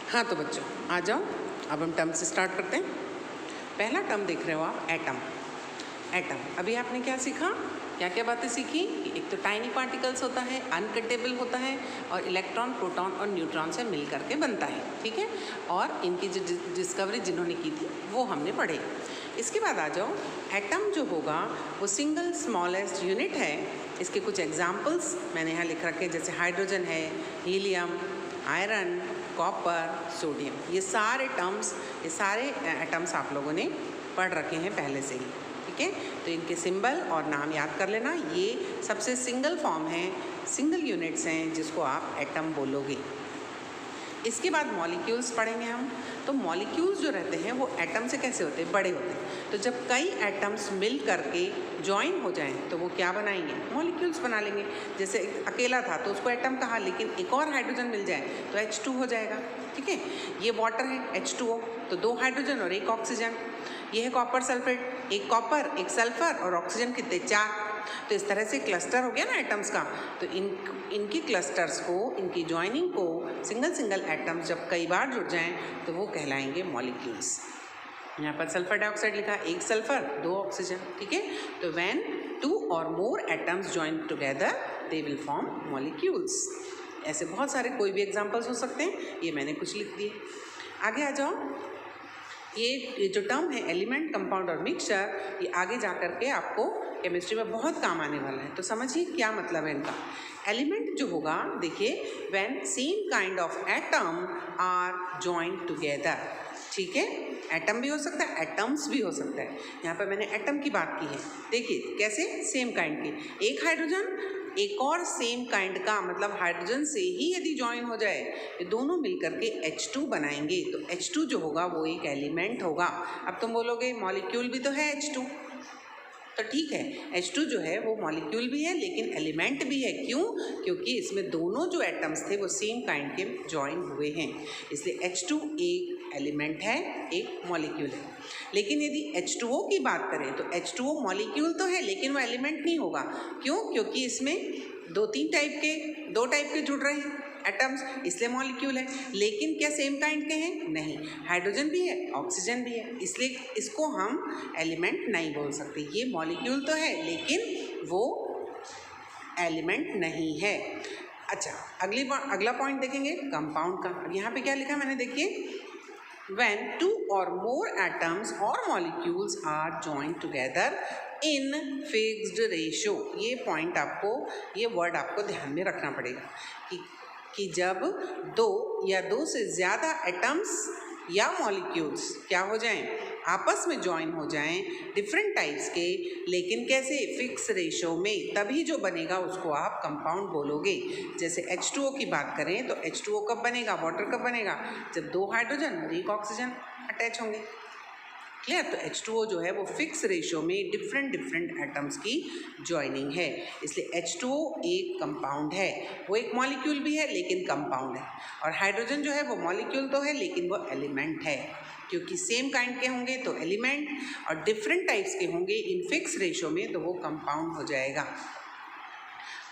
हाँ तो बच्चों आ जाओ, अब हम टर्म से स्टार्ट करते हैं। पहला टर्म देख रहे हो आप, एटम। एटम अभी आपने क्या सीखा, क्या क्या बातें सीखी? एक तो टाइनी पार्टिकल्स होता है, अनकटेबल होता है, और इलेक्ट्रॉन, प्रोटॉन और न्यूट्रॉन से मिल करके बनता है, ठीक है। और इनकी जो डिस्कवरी जिन्होंने की थी वो हमने पढ़े। इसके बाद आ जाओ, एटम जो होगा वो सिंगल स्मॉलेस्ट यूनिट है। इसके कुछ एग्जाम्पल्स मैंने यहाँ लिख रखे, जैसे हाइड्रोजन है, हीलियम, आयरन, कॉपर, सोडियम। ये सारे एटम्स आप लोगों ने पढ़ रखे हैं पहले से ही, ठीक है। तो इनके सिंबल और नाम याद कर लेना। ये सबसे सिंगल फॉर्म है, सिंगल यूनिट्स हैं जिसको आप एटम बोलोगे। इसके बाद मॉलिक्यूल्स पढ़ेंगे हम। तो मॉलिक्यूल्स जो रहते हैं वो एटम से कैसे होते हैं, बड़े होते हैं। तो जब कई एटम्स मिल करके जॉइन हो जाएं तो वो क्या बनाएंगे, मॉलिक्यूल्स बना लेंगे। जैसे अकेला था तो उसको एटम कहा, लेकिन एक और हाइड्रोजन मिल जाए तो H2 हो जाएगा, ठीक है। ये वाटर है H2O, तो 2 हाइड्रोजन और 1 ऑक्सीजन। ये है कॉपर सल्फेट, एक कॉपर, एक सल्फर और ऑक्सीजन कितने, 4। तो इस तरह से क्लस्टर हो गया ना एटम्स का। तो इनकी क्लस्टर्स को, इनकी जॉइनिंग को, सिंगल एटम्स जब कई बार जुड़ जाएं तो वो कहलाएंगे मॉलिक्यूल्स। यहाँ पर सल्फर डाइऑक्साइड लिखा, 1 सल्फर 2 ऑक्सीजन, ठीक है। तो व्हेन 2 और मोर atoms join together they will form molecules. ऐसे बहुत सारे कोई भी एग्जाम्पल्स हो सकते हैं, ये मैंने कुछ लिख दिए। आगे आ जाओ। ये जो टर्म है एलिमेंट, कंपाउंड और मिक्सचर, ये आगे जा कर के आपको केमिस्ट्री में बहुत काम आने वाला है। तो समझिए क्या मतलब है इनका। एलिमेंट जो होगा, देखिए, when same kind of atom are joined together, ठीक है। एटम भी हो सकता है, एटम्स भी हो सकता है। यहाँ पर मैंने एटम की बात की है। देखिए कैसे, सेम काइंड की, एक हाइड्रोजन एक और सेम काइंड का, मतलब हाइड्रोजन से ही यदि जॉइन हो जाए, ये दोनों मिलकर के H2 बनाएंगे। तो H2 जो होगा वो एक एलिमेंट होगा। अब तुम बोलोगे मॉलिक्यूल भी तो है H2, तो ठीक है, H2 जो है वो मॉलिक्यूल भी है लेकिन एलिमेंट भी है। क्यों? क्योंकि इसमें दोनों जो एटम्स थे वो सेम काइंड के जॉइन हुए हैं, इसलिए H2 एक एलिमेंट है, एक मॉलिक्यूल है। लेकिन यदि H2O की बात करें तो H2O मॉलिक्यूल तो है लेकिन वो एलिमेंट नहीं होगा। क्यों? क्योंकि इसमें दो टाइप के जुड़ रहे हैं एटम्स, इसलिए मॉलिक्यूल है। लेकिन क्या सेम काइंड के हैं? नहीं, हाइड्रोजन भी है, ऑक्सीजन भी है, इसलिए इसको हम एलिमेंट नहीं बोल सकते। ये मॉलिक्यूल तो है लेकिन वो एलिमेंट नहीं है। अच्छा, अगला पॉइंट देखेंगे कंपाउंड का। यहाँ पे क्या लिखा है मैंने, देखिए, when 2 or more atoms or molecules are joined together in fixed ratio। ये पॉइंट आपको, ये वर्ड आपको ध्यान में रखना पड़ेगा कि जब 2 या 2 से ज़्यादा एटम्स या मॉलिक्यूल्स क्या हो जाएं, आपस में जॉइन हो जाएं, डिफरेंट टाइप्स के, लेकिन कैसे, फिक्स रेशो में, तभी जो बनेगा उसको आप कंपाउंड बोलोगे। जैसे H2O की बात करें तो H2O कब बनेगा, वाटर कब बनेगा, जब 2 हाइड्रोजन और 1 ऑक्सीजन अटैच होंगे। क्लियर? तो H2O जो है वो फिक्स रेशो में डिफरेंट एटम्स की जॉइनिंग है, इसलिए H2O एक कंपाउंड है। वो एक मॉलिक्यूल भी है लेकिन कंपाउंड है। और हाइड्रोजन जो है वो मॉलिक्यूल तो है लेकिन वो एलिमेंट है, क्योंकि सेम काइंड के होंगे तो एलिमेंट, और डिफरेंट टाइप्स के होंगे इन फिक्स रेशो में तो वो कंपाउंड हो जाएगा।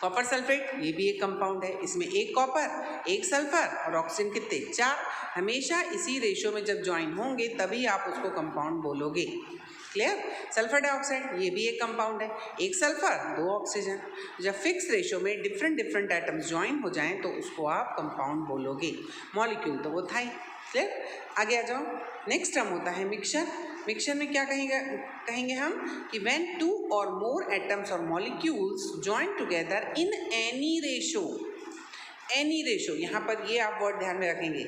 कॉपर सल्फेट, ये भी एक कंपाउंड है, इसमें 1 कॉपर 1 सल्फर और ऑक्सीजन कितने, 4। हमेशा इसी रेशो में जब ज्वाइन होंगे तभी आप उसको कंपाउंड बोलोगे। क्लियर? सल्फर डाइऑक्साइड, ये भी एक कंपाउंड है, 1 सल्फर 2 ऑक्सीजन। जब फिक्स रेशो में डिफरेंट एटम्स ज्वाइन हो जाएं तो उसको आप कंपाउंड बोलोगे। मॉलिक्यूल तो वो था ही। क्लियर? आगे आ जाओ। नेक्स्ट टर्म होता है मिक्सचर। मिक्सचर में क्या कहेंगे हम कि व्हेन 2 और मोर एटम्स और molecules join together in any ratio. यहाँ पर ये आप वर्ड ध्यान में रखेंगे।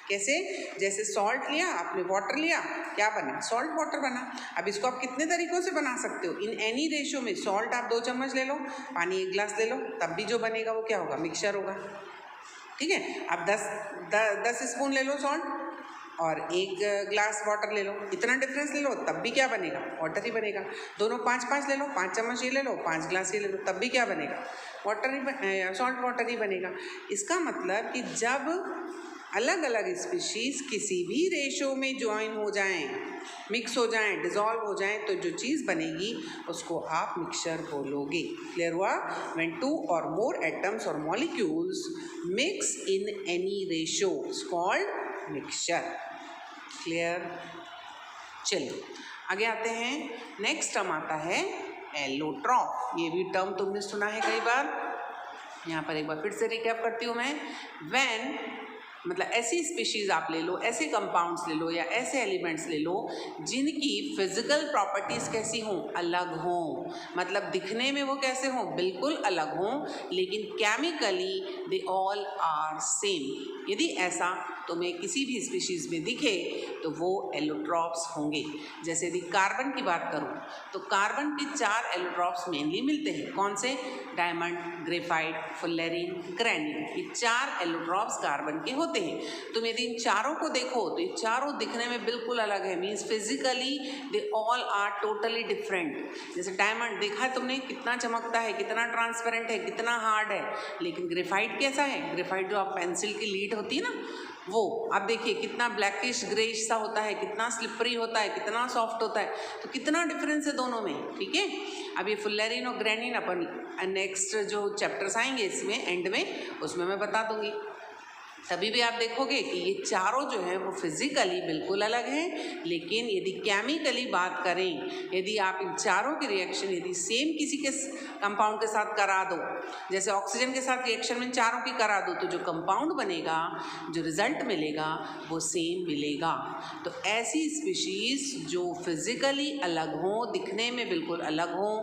कैसे? जैसे सॉल्ट लिया आपने, वाटर लिया, क्या बना, सॉल्ट वाटर बना। अब इसको आप कितने तरीक़ों से बना सकते हो, इन एनी रेशो में। सॉल्ट आप 2 चम्मच ले लो, पानी 1 गिलास ले लो, तब भी जो बनेगा वो क्या होगा, मिक्सचर होगा, ठीक है। अब 10 स्पून ले लो सॉल्ट और 1 ग्लास वाटर ले लो, इतना डिफरेंस ले लो, तब भी क्या बनेगा, वाटर ही बनेगा। दोनों 5 ले लो, 5 चम्मच ये ले लो, 5 ग्लास ये ले लो, तब भी क्या बनेगा, सॉल्ट वाटर ही बनेगा। इसका मतलब कि जब अलग अलग स्पीशीज़ किसी भी रेशो में ज्वाइन हो जाएं, मिक्स हो जाएं, डिज़ोल्व हो जाएं, तो जो चीज़ बनेगी उसको आप मिक्सचर बोलोगे। क्लियर हुआ? When 2 or more atoms or molecules mix in any ratio is called mixture. Clear? चलिए आगे आते हैं। नेक्स्ट टर्म आता है एलोट्रॉप। ये भी टर्म तुमने सुना है कई बार। यहाँ पर एक बार फिर से रिकैप करती हूँ मैं। व्हेन मतलब ऐसी स्पीशीज़ आप ले लो, ऐसे कंपाउंड्स ले लो या ऐसे एलिमेंट्स ले लो जिनकी फिजिकल प्रॉपर्टीज़ कैसी हों, अलग हों। मतलब दिखने में वो कैसे हों, बिल्कुल अलग हों, लेकिन chemically they all are same. यदि ऐसा तुम्हें किसी भी स्पीशीज़ में दिखे तो वो एलोट्रॉप्स होंगे। जैसे यदि कार्बन की बात करूँ तो कार्बन के 4 एलोट्रॉप्स मेनली मिलते हैं। कौन से? Diamond, graphite, fullerene, graphene. ये 4 एलोट्रॉप्स कार्बन के होते हैं। तुम यदि इन चारों को देखो तो ये चारों दिखने में बिल्कुल अलग है। Means physically they all are totally different. जैसे डायमंड देखा है तुमने, कितना चमकता है, कितना ट्रांसपेरेंट है, कितना हार्ड है। लेकिन ग्रेफाइट कैसा है? ग्रेफाइट जो आप पेंसिल की लीड होती है ना, वो आप देखिए कितना ब्लैकिश ग्रेश सा होता है, कितना स्लिपरी होता है, कितना सॉफ्ट होता है। तो कितना डिफरेंस है दोनों में। ठीक है, अब ये फुल्लेरीन और ग्रेनिन अपन नेक्स्ट जो चैप्टर्स आएंगे इसमें एंड में, उसमें मैं बता दूंगी। तभी भी आप देखोगे कि ये चारों जो हैं वो फिजिकली बिल्कुल अलग हैं, लेकिन यदि केमिकली बात करें, यदि आप इन चारों की रिएक्शन यदि सेम किसी के कंपाउंड के साथ करा दो, जैसे ऑक्सीजन के साथ रिएक्शन में चारों की करा दो, तो जो कंपाउंड बनेगा, जो रिजल्ट मिलेगा वो सेम मिलेगा। तो ऐसी स्पीशीज़ जो फिजिकली अलग हों, दिखने में बिल्कुल अलग हों,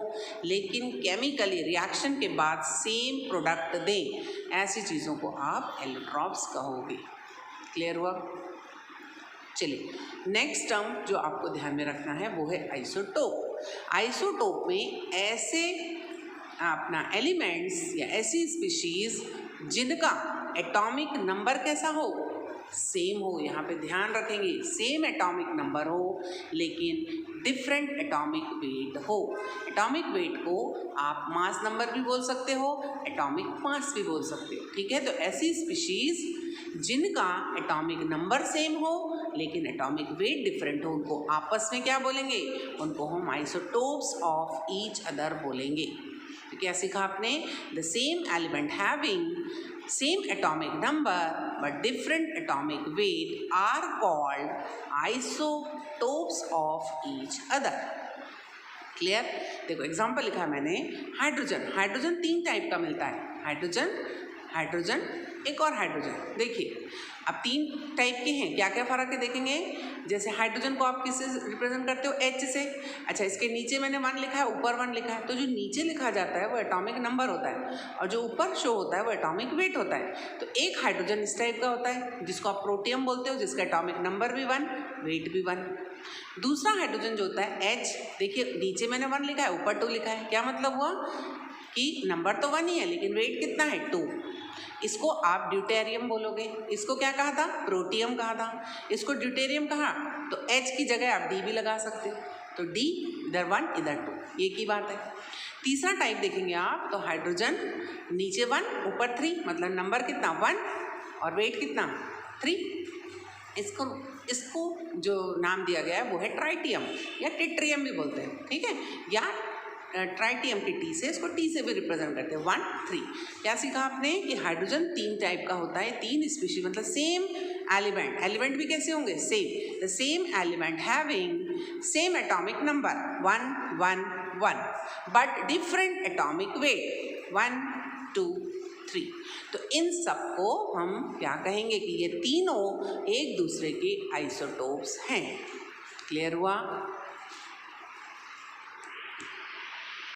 लेकिन केमिकली रिएक्शन के बाद सेम प्रोडक्ट दें, ऐसी चीज़ों को आप एलोट्रॉप्स कहोगे। क्लियर हुआ? चलिए नेक्स्ट टर्म जो आपको ध्यान में रखना है वो है आइसोटोप। आइसोटोप में ऐसे अपना एलिमेंट्स या ऐसी स्पीशीज़ जिनका एटॉमिक नंबर कैसा हो, सेम हो। यहाँ पे ध्यान रखेंगे, सेम एटॉमिक नंबर हो लेकिन डिफरेंट एटॉमिक वेट हो। एटॉमिक वेट को आप मास नंबर भी बोल सकते हो, एटॉमिक मास भी बोल सकते हो। ठीक है, तो ऐसी स्पीशीज़ जिनका एटॉमिक नंबर सेम हो लेकिन एटॉमिक वेट डिफरेंट हो, उनको आपस में क्या बोलेंगे? उनको हम आइसोटोप्स ऑफ ईच अदर बोलेंगे। तो क्या सीखा आपने? The same element having same atomic number but different atomic weight are called isotopes of each other. Clear? देखो एग्जाम्पल लिखा है मैंने, हाइड्रोजन। हाइड्रोजन 3 टाइप का मिलता है, हाइड्रोजन, हाइड्रोजन, एक और हाइड्रोजन। देखिए अब 3 टाइप के हैं, क्या क्या फ़र्क है देखेंगे। जैसे हाइड्रोजन को आप किससे रिप्रेजेंट करते हो? H से। अच्छा, इसके नीचे मैंने 1 लिखा है, ऊपर 1 लिखा है, तो जो नीचे लिखा जाता है वो एटॉमिक नंबर होता है और जो ऊपर शो होता है वो एटॉमिक वेट होता है। तो एक हाइड्रोजन इस टाइप का होता है जिसको आप प्रोटियम बोलते हो, जिसका एटॉमिक नंबर भी 1, वेट भी 1। दूसरा हाइड्रोजन जो होता है H, देखिए नीचे मैंने 1 लिखा है, ऊपर 2 लिखा है। क्या मतलब हुआ कि नंबर तो 1 ही है लेकिन वेट कितना है? 2। इसको आप ड्यूटेरियम बोलोगे। इसको क्या कहा था? प्रोटियम कहा था। इसको ड्यूटेरियम कहा तो H की जगह आप D भी लगा सकते हो, तो D इधर 1 इधर 2, ये की बात है। तीसरा टाइप देखेंगे आप तो हाइड्रोजन नीचे 1 ऊपर 3, मतलब नंबर कितना? 1 और वेट कितना? 3। इसको जो नाम दिया गया है वो है ट्राइटियम या टिट्रियम भी बोलते हैं। ठीक है, या ट्राइटियम के टी से, इसको टी से भी रिप्रेजेंट करते हैं, 1, 3। क्या सीखा आपने कि हाइड्रोजन 3 टाइप का होता है, 3 स्पीशीज, मतलब सेम एलिमेंट। एलिमेंट भी कैसे होंगे? Same. The same element having same atomic number 1, 1, 1 but different atomic weight 1, 2, 3। तो इन सबको हम क्या कहेंगे कि ये तीनों एक दूसरे के आइसोटोप्स हैं। क्लियर हुआ?